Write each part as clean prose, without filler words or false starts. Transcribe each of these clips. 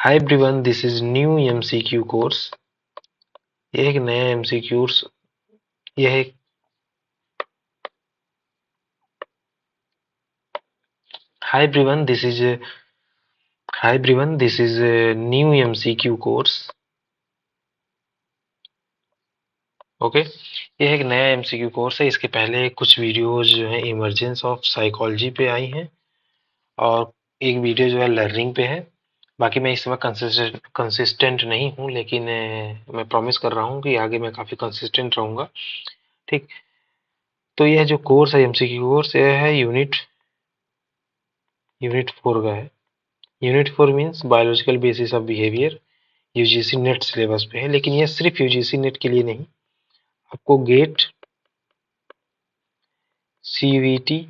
Hi everyone, this is new MCQ course। यह एक नया MCQs यह एक Hi everyone, this is a new MCQ course। Okay यह एक नया MCQ कोर्स है। इसके पहले कुछ वीडियोस जो है इमर्जेंस ऑफ साइकोलॉजी पे आई हैं और एक वीडियो जो है लर्निंग पे है। बाकी मैं इस समय कंसिस्टेंट नहीं हूँ, लेकिन मैं प्रॉमिस कर रहा हूँ कि आगे मैं काफ़ी कंसिस्टेंट रहूँगा। ठीक, तो यह जो कोर्स है MCQ कोर्स, यह है यूनिट 4 का है। Unit 4 means biological basis of behaviour, UGC net syllabus पे है। लेकिन यह सिर्फ यूजीसी नेट के लिए नहीं, आपको गेट, सीवीटी,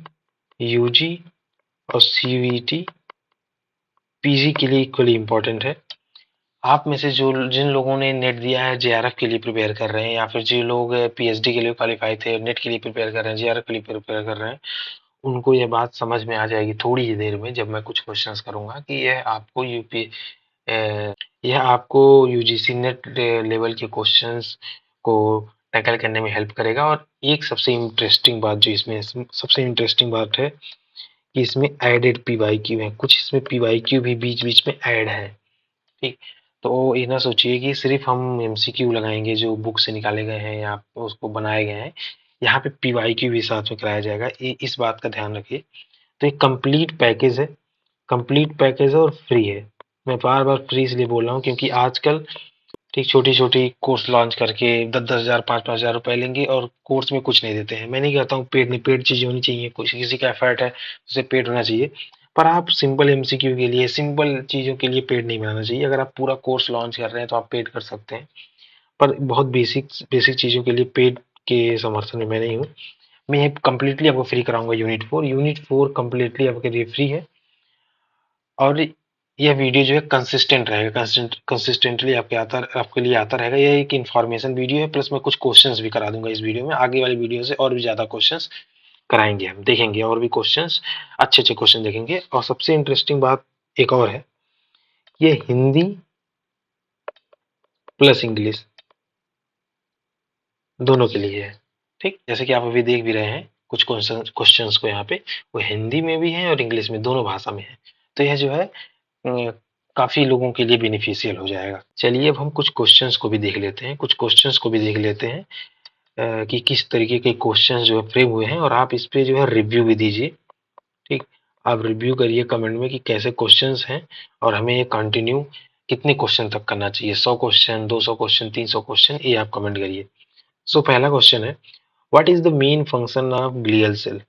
यूजी और सीवीटी, पीजी के लिए इक्वली इम्पोर्टेंट है। आप में से जो जिन लोगों ने नेट दिया है, जेआरएफ के लिए प्रिपेयर कर रहे हैं, या फिर जो लोग पीएचडी के लिए क्वालिफाई थे, नेट के लिए प्रिपेयर कर रहे हैं, जेआरएफ के लिए प्रिपेयर कर रहे हैं, उनको यह बात समझ में आ जाएगी थोड़ी ही देर में, जब मैं कुछ क्वेश्चंस करूंगा कि यह आपको यूजीसी नेट लेवल के क्वेश्चंस को टैकल करने में हेल्प करेगा। और एक सबसे इंटरेस्टिंग बात जो इसमें सबसे इंटरेस्टिंग बात है कि इसमें एडेड पीवाईक्यू है। कुछ इसमें पीवाईक्यू भी बीच बीच में ऐड है। ठीक, तो ये ना सोचिए कि सिर्फ हम एमसीक्यू लगाएंगे जो बुक से निकाले गए हैं या उसको बनाए गए हैं। यहाँ पे पीवाईक्यू भी साथ में कराया जाएगा, इस बात का ध्यान रखिए। तो एक कंप्लीट पैकेज है, कंप्लीट पैकेज है और फ्री है। मैं बार बार फ्री इसलिए बोल रहा हूँ क्योंकि आजकल ठीक छोटी छोटी कोर्स लॉन्च करके 10-10 हज़ार 5-5 हज़ार रुपए लेंगे और कोर्स में कुछ नहीं देते हैं। मैं नहीं कहता हूँ पेड नहीं, पेड चीजें होनी चाहिए, कुछ किसी का एफर्ट है उसे पेड होना चाहिए, पर आप सिंपल एमसीक्यू के लिए, सिंपल चीजों के लिए पेड नहीं बनाना चाहिए। अगर आप पूरा कोर्स लॉन्च कर रहे हैं तो आप पेड कर सकते हैं, पर बहुत बेसिक बेसिक चीजों के लिए पेड के समर्थन में मैं नहीं हूँ। मैं कंप्लीटली आपको फ्री कराऊंगा। यूनिट 4 कंप्लीटली आपके लिए फ्री है और यह वीडियो जो है कंसिस्टेंट रहेगा, कंसिस्टेंटली आपके लिए आता रहेगा। यह एक इन्फॉर्मेशन वीडियो है, प्लस मैं कुछ क्वेश्चंस भी करा दूंगा इस वीडियो में। आगे वाली वीडियो से और भी ज्यादा क्वेश्चंस कराएंगे, हम देखेंगे और भी क्वेश्चंस, अच्छे अच्छे क्वेश्चन देखेंगे। और सबसे इंटरेस्टिंग बात एक और है, ये हिंदी प्लस इंग्लिश दोनों के लिए है। ठीक, जैसे कि आप अभी देख भी रहे हैं कुछ क्वेश्चंस को, यहाँ पे वो हिंदी में भी है और इंग्लिश में, दोनों भाषा में है। तो यह जो है काफी लोगों के लिए बेनिफिशियल हो जाएगा। चलिए अब हम कुछ क्वेश्चंस को भी देख लेते हैं, कि किस तरीके के क्वेश्चंस जो है फ्रेम हुए हैं, और आप इस पे जो है रिव्यू भी दीजिए। ठीक, आप रिव्यू करिए कमेंट में कि कैसे क्वेश्चंस हैं और हमें ये कंटिन्यू कितने क्वेश्चन तक करना चाहिए, 100 क्वेश्चन, 200 क्वेश्चन, 300 क्वेश्चन, ये आप कमेंट करिए। सो पहला क्वेश्चन है, what is the main function of glial cell?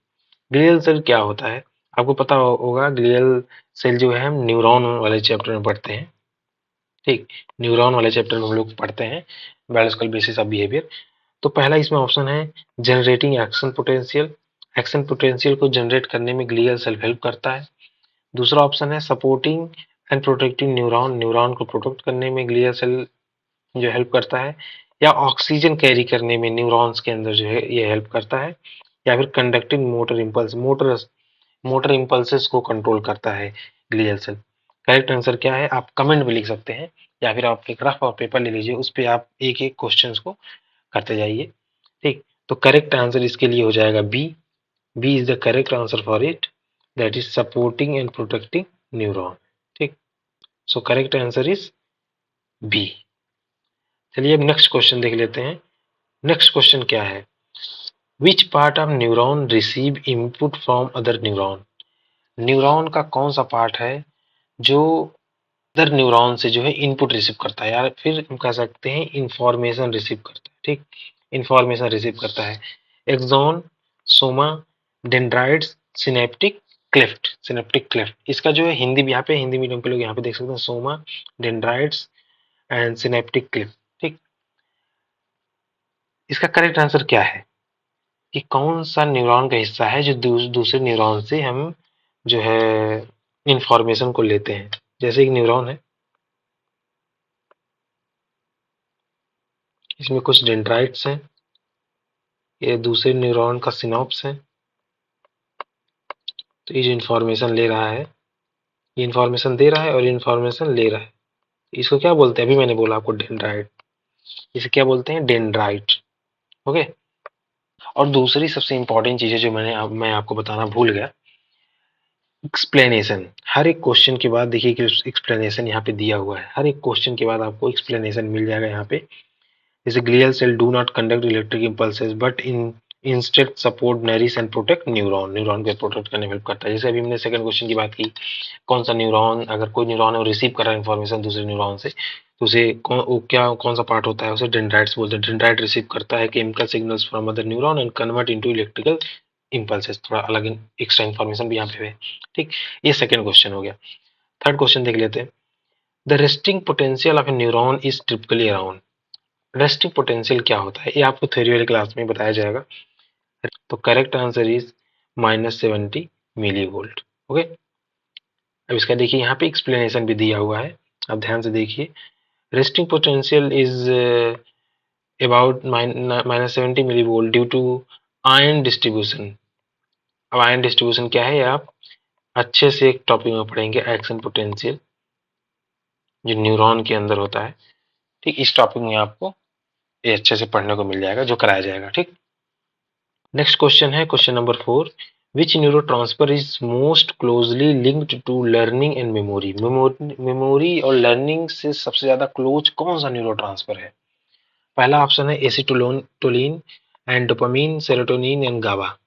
Glial cell क्या होता है? आपको पता होगा, ग्लियल सेल जो है हम न्यूरॉन वाले चैप्टर में पढ़ते हैं। ठीक, न्यूरॉन वाले चैप्टर में हम लोग पढ़ते हैं बायोलॉजिकल बेसिस ऑफ बिहेवियर। तो पहला इसमें ऑप्शन है generating action potential. Action potential को जनरेट करने में ग्लियल सेल हेल्प करता है। दूसरा ऑप्शन है supporting and protecting neuron. Neuron को प्रोटेक्ट करने में ग्लियल सेल जो हेल्प करता है। या ऑक्सीजन कैरी करने में न्यूरॉन्स के अंदर जो है ये हेल्प करता है। या फिर conducting motor impulse, motor impulses को कंट्रोल करता है ग्लियल सेल। करेक्ट आंसर क्या है आप कमेंट में लिख सकते हैं, या फिर आप एक रफ और पेपर ले लीजिए, उस पर आप एक एक क्वेश्चंस को करते जाइए। ठीक, तो करेक्ट आंसर इसके लिए हो जाएगा B. B is the correct answer for it, that is supporting and protecting neuron. ठीक, so correct answer is B. चलिए अब नेक्स्ट क्वेश्चन देख लेते हैं। नेक्स्ट क्वेश्चन क्या है, which part of neuron receive input from other neuron? Neuron का कौन सा पार्ट है जो अदर न्यूरॉन से जो है इनपुट रिसीव करता है, या फिर हम कह सकते हैं इंफॉर्मेशन रिसीव करता है। ठीक, इंफॉर्मेशन रिसीव करता है। Axon, soma, dendrites, synaptic cleft. Synaptic cleft इसका जो है हिंदी, यहाँ पे हिंदी मीडियम के लोग यहाँ पे देख सकते हैं, Soma, dendrites and synaptic cleft. ठीक, इसका करेक्ट आंसर क्या है कि कौन सा न्यूरॉन का हिस्सा है जो दूसरे न्यूरॉन से हम जो है इंफॉर्मेशन को लेते हैं। जैसे एक न्यूरॉन है, इसमें कुछ डेंड्राइट्स हैं, ये दूसरे न्यूरॉन का सिनॉप्स है। तो ये जो इंफॉर्मेशन ले रहा है, ये इंफॉर्मेशन दे रहा है और इंफॉर्मेशन ले रहा है। इसको क्या बोलते हैं, अभी मैंने बोला आपको डेंड्राइट, इसे क्या बोलते हैं, डेंड्राइट। ओके। और दूसरी सबसे इंपॉर्टेंट चीज है जो मैं आपको बताना भूल गया, एक्सप्लेनेशन। हर एक क्वेश्चन के बाद देखिए कि एक्सप्लेनेशन यहाँ पे दिया हुआ है, हर एक क्वेश्चन के बाद आपको एक्सप्लेनेशन मिल जाएगा यहाँ पे। जैसे glial cell do not conduct electric impulses but in instead support nourish and protect neuron, neuron को प्रोटेक्ट करने में हेल्प करता है। जैसे अभी हमने सेकंड क्वेश्चन की बात की, कौन सा न्यूरॉन, अगर कोई न्यूरॉन है वो रिसीव कर रहा है इन्फॉर्मेशन दूसरे न्यूरॉन से, तो उसे कौन सा पार्ट होता है, उसे डेंड्राइट्स बोलते हैं। डेंड्राइट रिसीव करता है chemical signals from other neuron and convert into electrical impulses. थोड़ा अलग एक्स्ट्रा इन्फॉर्मेशन भी यहाँ पे है। ठीक, ये सेकंड क्वेश्चन हो गया। थर्ड क्वेश्चन देख लेते हैं। The resting potential of A neuron is typically around. Resting potential क्या होता है, ये आपको थ्योरी वाली क्लास में बताया जाएगा। तो correct answer is -70 millivolt. Okay. अब इसका देखिए यहाँ पे एक्सप्लेनेशन भी दिया हुआ है, अब ध्यान से देखिए। Resting potential is about -70 millivolt due to ion distribution. अब आयन डिस्ट्रीब्यूशन क्या है, आप अच्छे से एक टॉपिक में पढ़ेंगे, एक्शन पोटेंशियल जो न्यूरॉन के अंदर होता है। ठीक, इस टॉपिक में आपको ये अच्छे से पढ़ने को मिल जाएगा, जो कराया जाएगा। ठीक, नेक्स्ट क्वेश्चन है question number 4। Which neurotransmitter is most closely linked to learning and memory. Memory और लर्निंग से सबसे ज्यादा क्लोज कौन सा न्यूरोट्रांसफर है। पहला ऑप्शन है एसिटोलिन एंड डोपामीन, सेरोटोनिन एंड गाबा।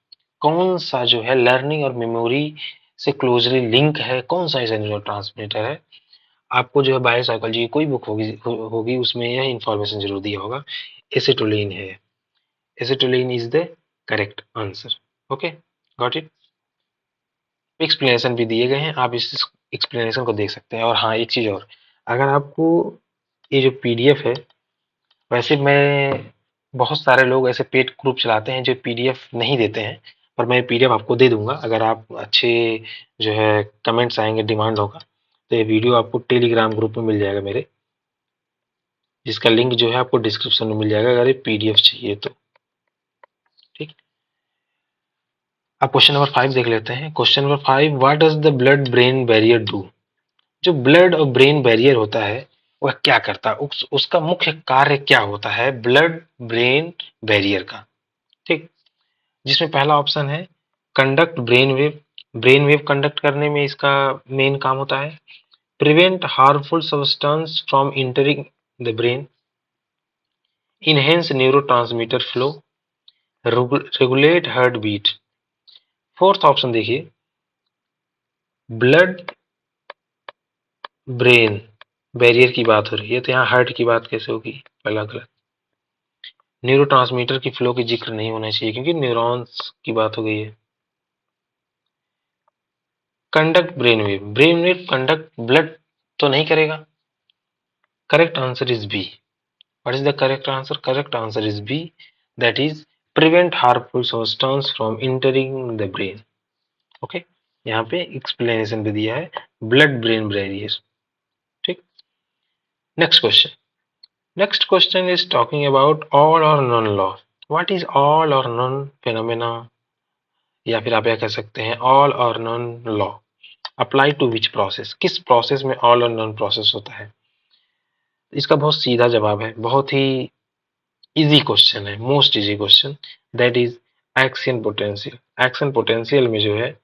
कौन सा जो है लर्निंग और मेमोरी से क्लोजली लिंक है, कौन सा ऐसा न्यूरोट्रांसमीटर है। आपको जो है बायोसाइकोलॉजी की कोई बुक होगी उसमें यह इंफॉर्मेशन जरूर दिया होगा। एसिटोलिन है, acetylcholine is the correct answer. Okay, got it. Explanation भी दिए गए हैं, आप इस एक्सप्लेनेशन को देख सकते हैं। और हाँ, एक चीज और, अगर आपको ये जो पीडीएफ है, वैसे मैं, बहुत सारे लोग ऐसे पेड ग्रुप चलाते हैं जो पीडीएफ नहीं देते हैं, पर मैं पीडीएफ आपको दे दूंगा अगर आप अच्छे जो है कमेंट्स आएंगे, डिमांड होगा, तो ये वीडियो आपको टेलीग्राम ग्रुप में मिल जाएगा मेरे, जिसका लिंक जो है आपको डिस्क्रिप्शन में मिल जाएगा अगर ये पीडीएफ चाहिए तो। ठीक, अब क्वेश्चन नंबर 5 देख लेते हैं। Question number 5, what does the blood brain barrier do. जो ब्लड और ब्रेन बैरियर होता है वह क्या करता है, उसका मुख्य कार्य क्या होता है ब्लड ब्रेन बैरियर का। ठीक, जिसमें पहला ऑप्शन है conduct brain wave, brain wave conduct करने में इसका मेन काम होता है। Prevent harmful substance from entering the brain, enhance neurotransmitter flow, regulate heartbeat. Fourth option देखिए, ब्लड ब्रेन बैरियर की बात हो रही है तो यहाँ हार्ट की बात कैसे होगी, पहला गलत। न्यूरोट्रांसमीटर की फ्लो की जिक्र नहीं होना चाहिए क्योंकि न्यूरॉन्स की बात हो गई है। Conduct brain wave conduct blood तो नहीं करेगा। Correct answer is B. What is the correct answer, correct answer is B, that is prevent harmful substance from entering the brain. Okay, यहाँ पे एक्सप्लेनेशन भी दिया है, ब्लड ब्रेन बैरियर। ठीक, next question. Next question is talking about all or none law. What is all or none phenomena, या फिर आप यह कह सकते हैं all or none law apply to which process, किस प्रोसेस में all or none प्रोसेस होता है। इसका बहुत सीधा जवाब है, बहुत ही इजी क्वेश्चन है, most easy question, that is action potential. Action potential में जो है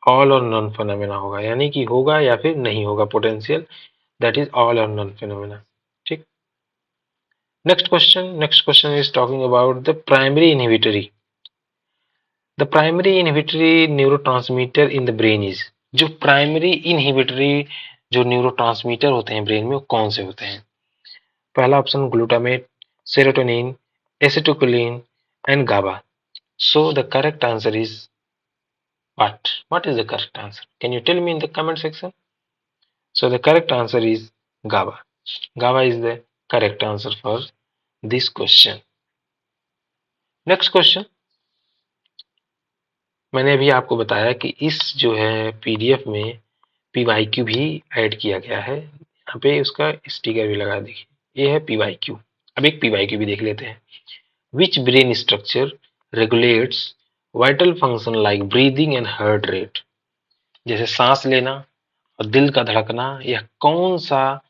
ऑल और नॉन फिनोमेना होगा, यानी कि होगा या फिर नहीं होगा पोटेंशियल, दैट इज ऑल और नॉन फिनोमेना। ठीक, next question is talking about the primary inhibitory. The primary inhibitory neurotransmitter in the brain is, जो प्राइमरी इनहिबिटरी जो न्यूरोट्रांसमीटर होते हैं ब्रेन में वो कौन से होते हैं। पहला option glutamate, serotonin, acetylcholine and GABA. So the correct answer is what? What is the correct answer? Can you tell me in the comment section? So the correct answer is GABA. GABA is the correct answer for this question. Next question. मैंने अभी आपको बताया कि इस जो है PDF में PYQ भी ऐड किया गया है, यहाँ पे उसका स्टिकर भी लगा देखिए, ये है पीवाईक्यू। अब एक पीवाईक्यू भी देख लेते हैं। Which brain structure regulates vital function like breathing and heart rate. जैसे सांस लेना और दिल का धड़कना, यह कौन सा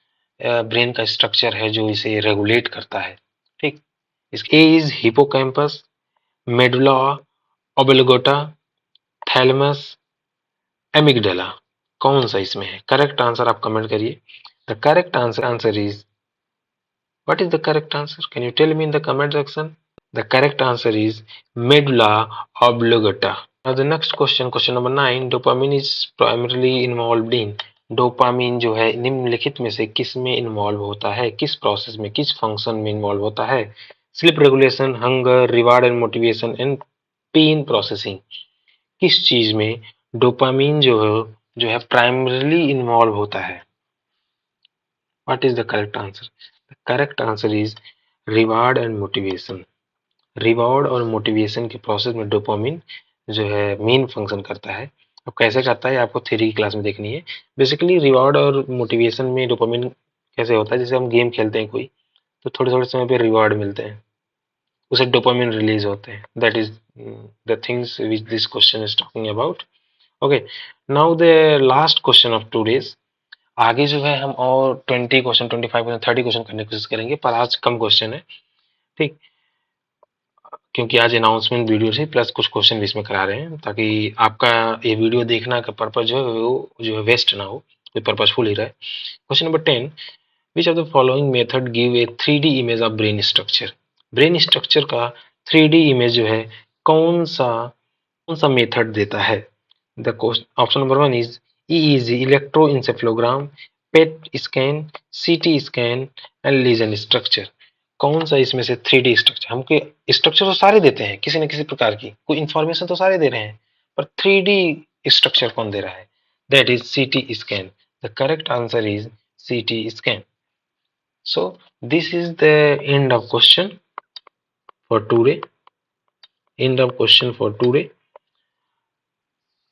ब्रेन का स्ट्रक्चर है जो इसे रेगुलेट करता है। ठीक, A is hippocampus, medulla oblongata, thalamus, amygdala. कौन सा इसमें है करेक्ट आंसर? आप कमेंट करिए। The correct answer is, what is the correct answer? Can you tell me in the comment section? The correct answer is medulla oblongata. Now the next question, question number 9, dopamine is primarily involved in, dopamine जो है निम्नलिखित में से किस में involve होता है, किस प्रोसेस में, किस फंक्शन में इन्वॉल्व होता है? Sleep regulation, hunger, reward and motivation and pain processing. किस चीज में डोपामीन जो है प्राइमरीली इन्वॉल्व होता है? What is the correct answer? The correct answer is reward and motivation. Reward और मोटिवेशन के प्रोसेस में डोपामिन जो है मेन फंक्शन करता है। अब कैसे करता है आपको थ्योरी क्लास में देखनी है। बेसिकली रिवॉर्ड और मोटिवेशन में डोपामिन कैसे होता है, जैसे हम गेम खेलते हैं कोई, तो थोड़े थोड़े समय पे रिवॉर्ड मिलते हैं, उसे डोपामिन रिलीज होते हैं। That is the things which this question is talking about. Okay, now the last question of today's. आगे जो है हम और 20 क्वेश्चन, 25 क्वेश्चन, 30 क्वेश्चन करने की कोशिश करेंगे, पर आज कम क्वेश्चन है। ठीक, क्योंकि आज अनाउंसमेंट वीडियो से प्लस कुछ क्वेश्चन भी इसमें करा रहे हैं, ताकि आपका ये वीडियो देखना का पर्पज जो है वो जो है वेस्ट ना हो, कोई पर्पजफुल ही रहे। Question number 10, which of the following method give a 3D image of brain structure? Brain structure का 3D इमेज जो है कौन सा मेथड देता है? The option number 1 is EEG, electroencephalogram, PET scan, CT scan and lesion structure. कौन सा इसमें से 3D स्ट्रक्चर? हमको स्ट्रक्चर तो सारे देते हैं, किसी न किसी प्रकार की कोई इंफॉर्मेशन तो सारे दे रहे हैं, पर 3D स्ट्रक्चर कौन दे रहा है? That is CT scan. The correct answer is CT scan. So this is the end of question for today. End of question for today.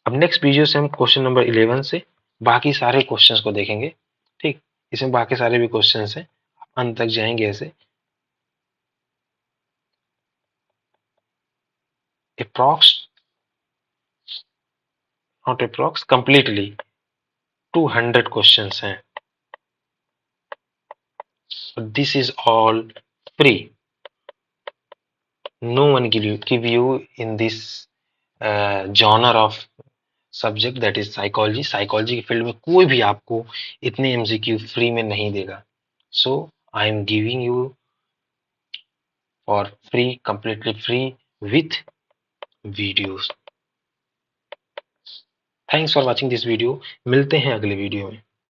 अब नेक्स्ट वीडियो से हम क्वेश्चन नंबर 11 से बाकी सारे क्वेश्चंस को देखेंगे। ठीक, इसमें बाकी सारे भी क्वेश्चंस हैं, अंत तक जाएंगे ऐसे। Approx, not approx, completely 200 questions हैं। This is all free. No one give you in this genre of subject that is psychology. Psychology के फील्ड में कोई भी आपको इतने MCQ फ्री में नहीं देगा। So I am giving you for free, completely free with videos. Thanks for watching this video. मिलते हैं अगले वीडियो में।